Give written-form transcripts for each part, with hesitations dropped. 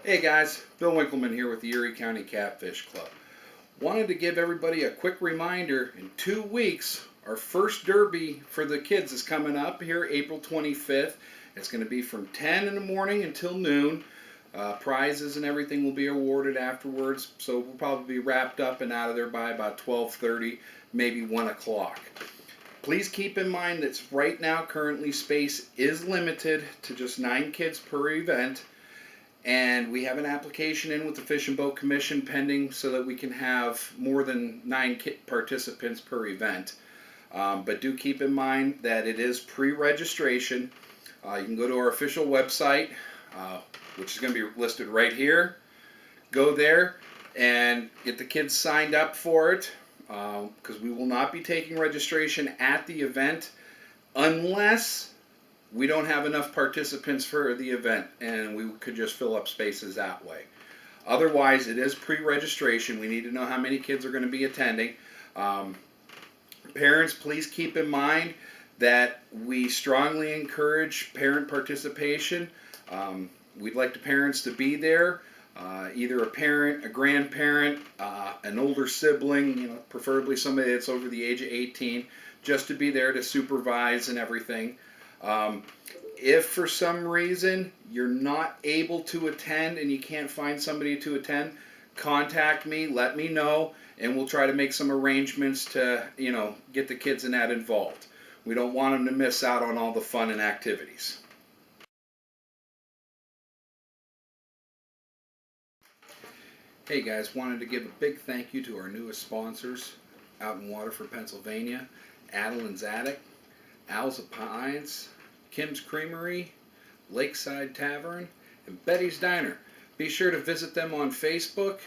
Hey guys, Bill Winkleman here with the Erie County Catfish Club. Wanted to give everybody a quick reminder, in 2 weeks, our first derby for the kids is coming up here April 25th. It's going to be from 10 in the morning until noon. Prizes and everything will be awarded afterwards, so we'll probably be wrapped up and out of there by about 12:30, maybe 1 o'clock. Please keep in mind that right now, currently, space is limited to just 9 kids per event. And we have an application in with the Fish and Boat Commission pending so that we can have more than 9 participants per event. But do keep in mind that it is pre-registration. You can go to our official website, which is going to be listed right here. Go there and get the kids signed up for it, because we will not be taking registration at the event unless we don't have enough participants for the event, and we could just fill up spaces that way. Otherwise, it is pre-registration. We need to know how many kids are going to be attending. Parents, please keep in mind that we strongly encourage parent participation. We'd like the parents to be there, either a parent, a grandparent, an older sibling, preferably somebody that's over the age of 18, just to be there to supervise and everything. If for some reason you're not able to attend and you can't find somebody to attend, contact me, let me know, and we'll try to make some arrangements to, get the kids in that involved. We don't want them to miss out on all the fun and activities. Hey guys, wanted to give a big thank you to our newest sponsors out in Waterford, Pennsylvania, Adeline's Attic, Al's Appliance, Kim's Creamery, Lakeside Tavern, and Betty's Diner. Be sure to visit them on Facebook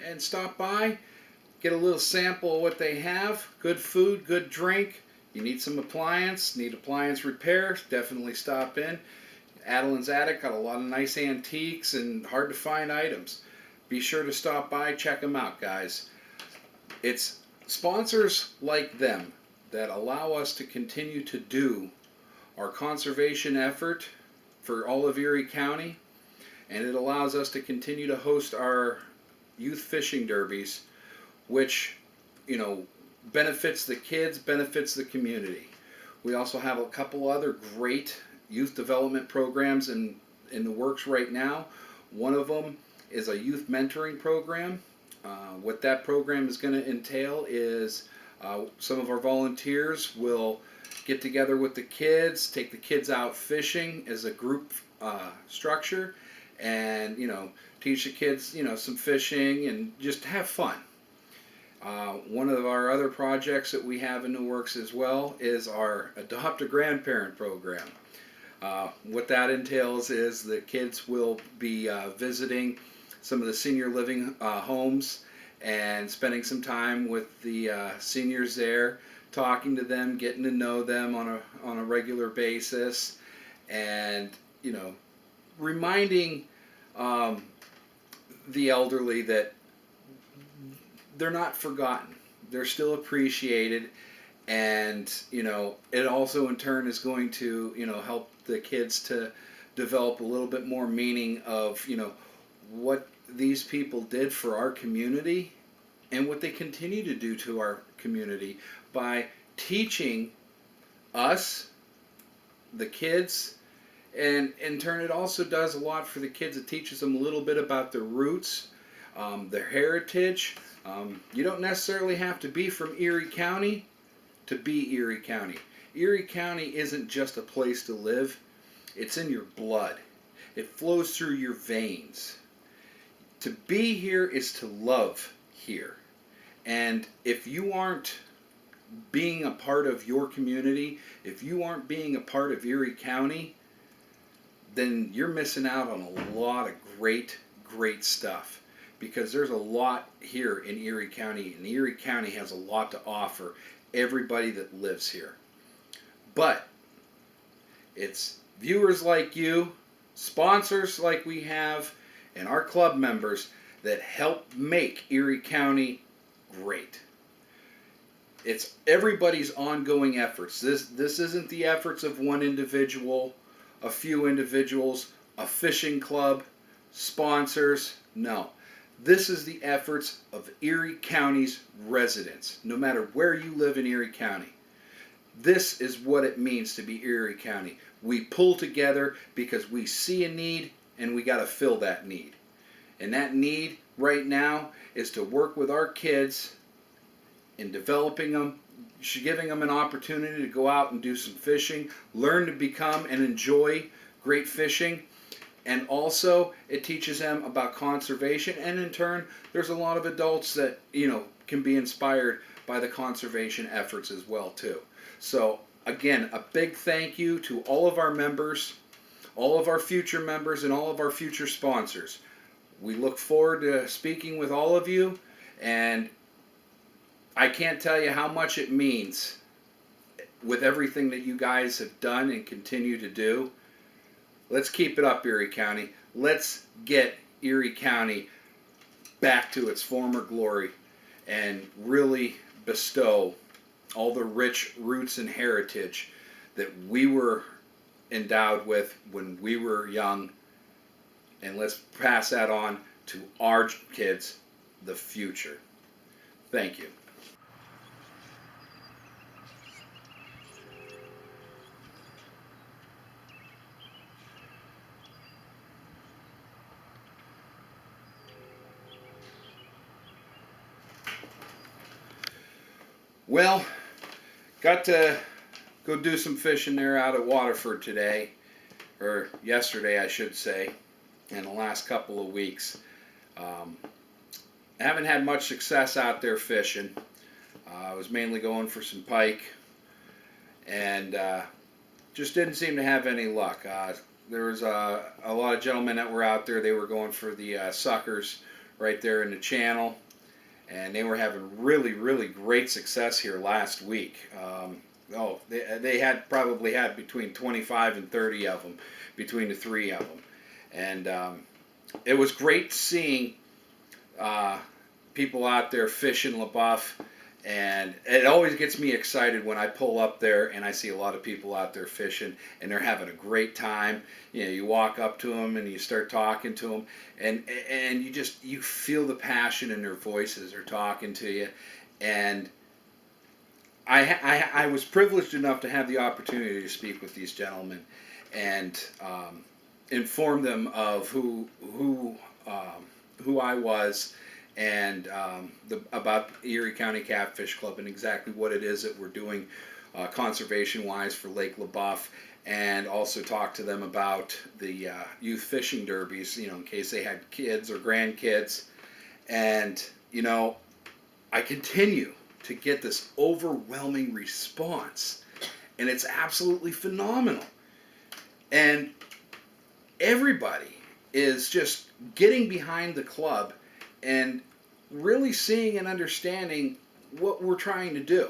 and stop by, get a little sample of what they have. Good food, good drink. You need some appliance, need appliance repair, definitely stop in. Adeline's Attic got a lot of nice antiques and hard to find items. Be sure to stop by, check them out, guys. It's sponsors like them that allow us to continue to do our conservation effort for all of Erie County, and it allows us to continue to host our youth fishing derbies, which benefits the kids, benefits the community. We also have a couple other great youth development programs in the works right now. One of them is a youth mentoring program. What that program is going to entail is some of our volunteers will get together with the kids, take the kids out fishing as a group structure, and teach the kids some fishing and just have fun. One of our other projects that we have in the works as well is our Adopt a Grandparent program. What that entails is the kids will be visiting some of the senior living homes and spending some time with the seniors there, talking to them, getting to know them on a regular basis, and reminding the elderly that they're not forgotten. They're still appreciated, and it also in turn is going to help the kids to develop a little bit more meaning of what these people did for our community and what they continue to do to our community by teaching us, the kids, and in turn it also does a lot for the kids. It teaches them a little bit about their roots, their heritage. You don't necessarily have to be from Erie County to be Erie County. Erie County isn't just a place to live, it's in your blood. It flows through your veins. To be here is to love here. And if you aren't being a part of your community, if you aren't being a part of Erie County, then you're missing out on a lot of great stuff. Because there's a lot here in Erie County, and Erie County has a lot to offer everybody that lives here. But it's viewers like you, sponsors like we have, and our club members that help make Erie County great. It's everybody's ongoing efforts. This isn't the efforts of one individual, a few individuals, a fishing club. sponsors, no. This is the efforts of Erie County's residents, no matter where you live in Erie County. This is what it means to be Erie County. We pull together because we see a need and we got to fill that need. And that need right now is to work with our kids in developing them, giving them an opportunity to go out and do some fishing, learn to become and enjoy great fishing. And also, it teaches them about conservation, and in turn, there's a lot of adults that, can be inspired by the conservation efforts as well, too. So, again, a big thank you to all of our members, all of our future members, and all of our future sponsors. We look forward to speaking with all of you, and I can't tell you how much it means with everything that you guys have done and continue to do. Let's keep it up, Erie County. Let's get Erie County back to its former glory and really bestow all the rich roots and heritage that we were endowed with when we were young. And let's pass that on to our kids, the future. Thank you. Well, got to go do some fishing there out at Waterford today, or yesterday I should say, in the last couple of weeks. I haven't had much success out there fishing. I was mainly going for some pike, and just didn't seem to have any luck. There was a lot of gentlemen that were out there. They were going for the suckers right there in the channel. And they were having really, really great success here last week. They had probably had between 25 and 30 of them, between the three of them. And it was great seeing people out there fishing LaBeouf. And it always gets me excited when I pull up there and I see a lot of people out there fishing and they're having a great time. You walk up to them and you start talking to them, and you feel the passion in their voices. They're talking to you, and I was privileged enough to have the opportunity to speak with these gentlemen and inform them of who I was. And about Erie County Catfish Club and exactly what it is that we're doing conservation-wise for Lake LaBeouf, and also talk to them about the youth fishing derbies, in case they had kids or grandkids. And, I continue to get this overwhelming response, and it's absolutely phenomenal. And everybody is just getting behind the club and really seeing and understanding what we're trying to do.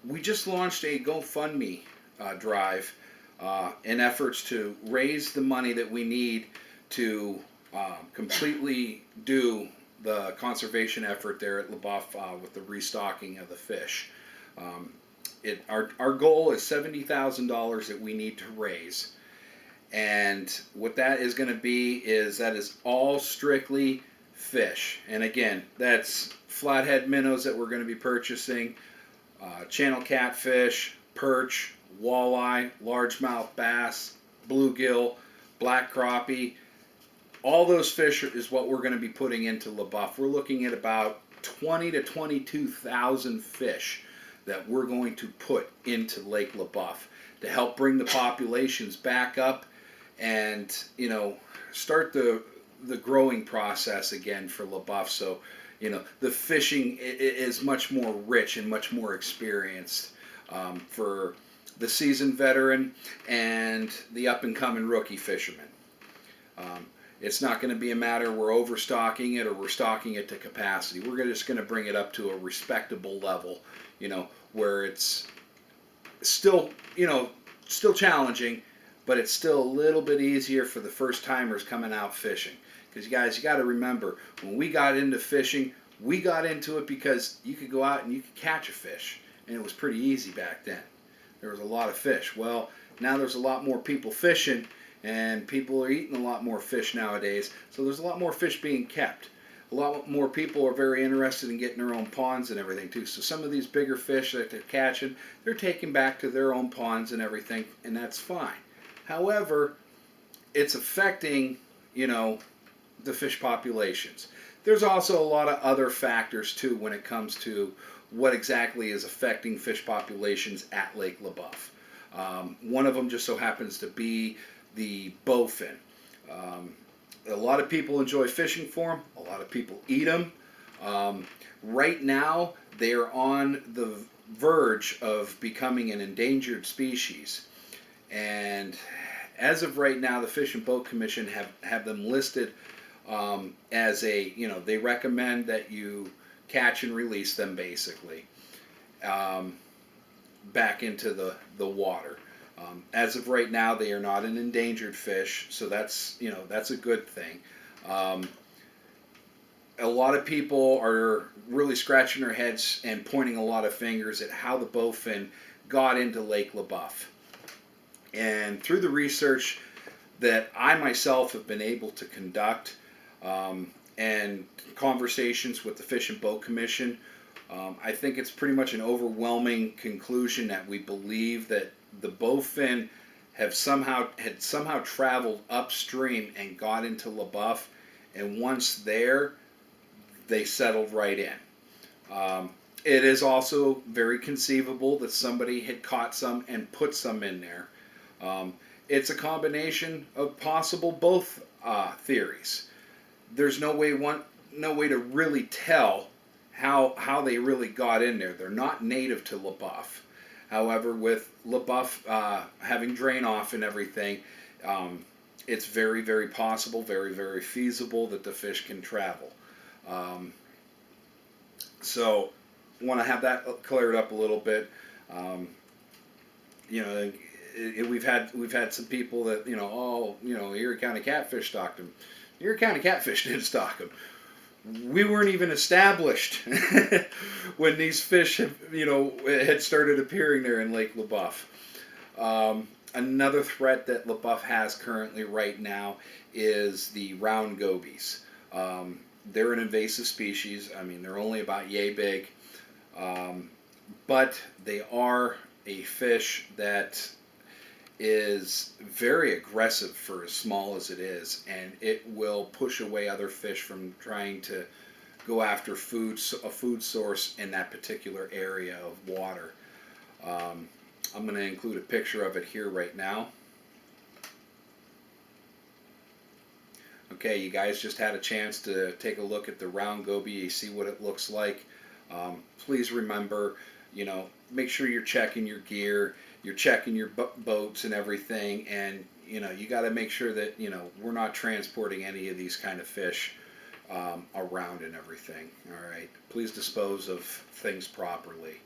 We just launched a GoFundMe drive in efforts to raise the money that we need to completely do the conservation effort there at LaBeouf with the restocking of the fish. Our goal is $70,000 that we need to raise. And what that is going to be is all strictly fish. And again, that's flathead minnows that we're going to be purchasing, channel catfish, perch, walleye, largemouth bass, bluegill, black crappie. All those fish is what we're going to be putting into LaBeouf. We're looking at about 20 to 22,000 fish that we're going to put into Lake LaBeouf to help bring the populations back up and start the growing process again for LaBeouf. So the fishing is much more rich and much more experienced for the seasoned veteran and the up and coming rookie fisherman. It's not going to be a matter we're overstocking it or we're stocking it to capacity. We're just going to bring it up to a respectable level, where it's still challenging, but it's still a little bit easier for the first timers coming out fishing. Because guys, you got to remember, when we got into fishing, we got into it because you could go out and you could catch a fish, and it was pretty easy back then. There was a lot of fish. Well, now there's a lot more people fishing, and people are eating a lot more fish nowadays, so there's a lot more fish being kept. A lot more people are very interested in getting their own ponds and everything too. So some of these bigger fish that they're catching, they're taking back to their own ponds and everything, and that's fine. However, it's affecting, the fish populations. There's also a lot of other factors too when it comes to what exactly is affecting fish populations at Lake LeBoeuf. One of them just so happens to be the bowfin. A lot of people enjoy fishing for them. A lot of people eat them. Right now, they are on the verge of becoming an endangered species. And as of right now, the Fish and Boat Commission have them listed as they recommend that you catch and release them basically back into the water. As of right now, they are not an endangered fish, so that's a good thing. A lot of people are really scratching their heads and pointing a lot of fingers at how the bowfin got into Lake LeBoeuf. And through the research that I myself have been able to conduct and conversations with the Fish and Boat Commission, I think it's pretty much an overwhelming conclusion that we believe that the bowfin had somehow traveled upstream and got into LeBoeuf, and once there, they settled right in. It is also very conceivable that somebody had caught some and put some in there. It's a combination of possible both theories. There's no way to really tell how they really got in there. They're not native to LeBoeuf. However, with LeBoeuf having drain off and everything, it's very, very possible, very, very feasible that the fish can travel. So, want to have that cleared up a little bit. We've had some people that Erie County Catfish stocked them. Erie County Catfish didn't stock them. We weren't even established when these fish had started appearing there in Lake LeBoeuf. Another threat that LeBoeuf has currently right now is the round gobies. They're an invasive species. I mean, they're only about yay big, but they are a fish that is very aggressive for as small as it is, and it will push away other fish from trying to go after a food source in that particular area of water. I'm going to include a picture of it here right now. Okay, you guys just had a chance to take a look at the round goby. You see what it looks like. Please remember, make sure you're checking your gear, you're checking your boats and everything, and you got to make sure that we're not transporting any of these kind of fish around and everything. All right, please dispose of things properly,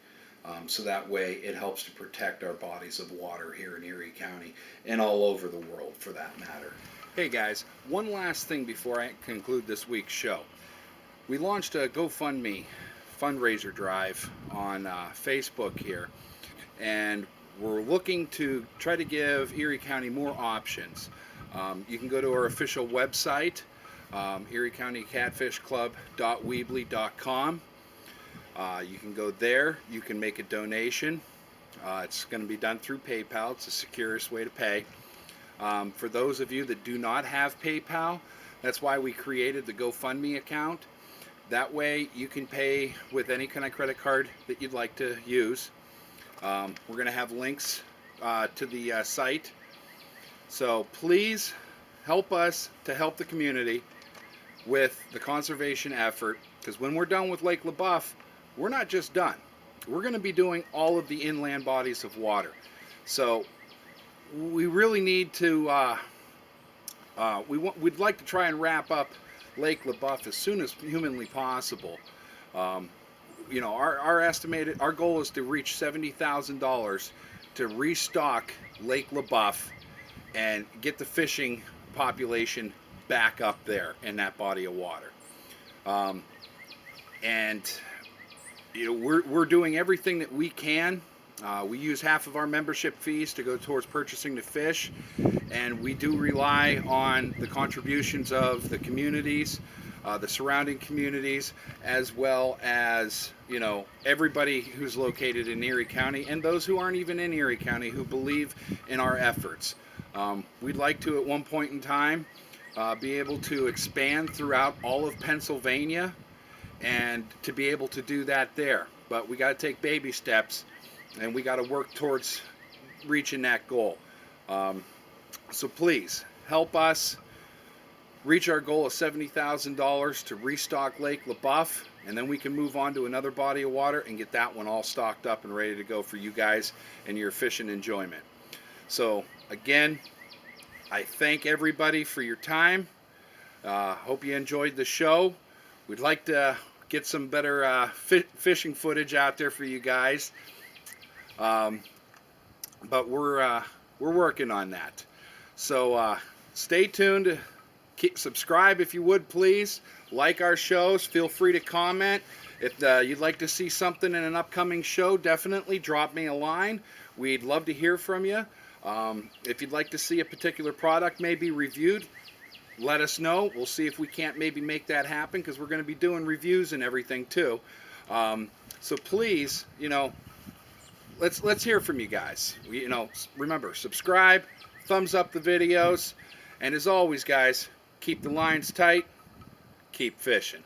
so that way it helps to protect our bodies of water here in Erie County and all over the world for that matter. Hey guys, one last thing before I conclude this week's show. We launched a GoFundMe fundraiser drive on Facebook here, and we're looking to try to give Erie County more options. You can go to our official website, eriecountycatfishclub.weebly.com. You can go there, you can make a donation. It's going to be done through PayPal. It's the securest way to pay. For those of you that do not have PayPal, that's why we created the GoFundMe account. That way you can pay with any kind of credit card that you'd like to use. We're going to have links to the site. So please help us to help the community with the conservation effort, because when we're done with Lake LeBoeuf, we're not just done. We're going to be doing all of the inland bodies of water. So we really need to, we'd like to try and wrap up Lake LeBoeuf as soon as humanly possible. Our goal is to reach $70,000 to restock Lake LeBoeuf and get the fishing population back up there in that body of water. We're doing everything that we can. We use half of our membership fees to go towards purchasing the fish, and we do rely on the contributions of the communities, the surrounding communities, as well as, you know, everybody who's located in Erie County and those who aren't even in Erie County who believe in our efforts. We'd like to, at one point in time, be able to expand throughout all of Pennsylvania and to be able to do that there. But we got to take baby steps, and we got to work towards reaching that goal. So please help us reach our goal of $70,000 to restock Lake LaBeouf, and then we can move on to another body of water and get that one all stocked up and ready to go for you guys and your fishing enjoyment. So again, I thank everybody for your time. Hope you enjoyed the show. We'd like to get some better fishing footage out there for you guys, but we're working on that. So stay tuned. Subscribe if you would, please. Like our shows. Feel free to comment. If you'd like to see something in an upcoming show, definitely drop me a line. We'd love to hear from you. If you'd like to see a particular product maybe reviewed, let us know. We'll see if we can't maybe make that happen, because we're going to be doing reviews and everything too. So please, you know, let's hear from you guys. You know, remember, subscribe, thumbs up the videos, and as always, guys, keep the lines tight, keep fishing.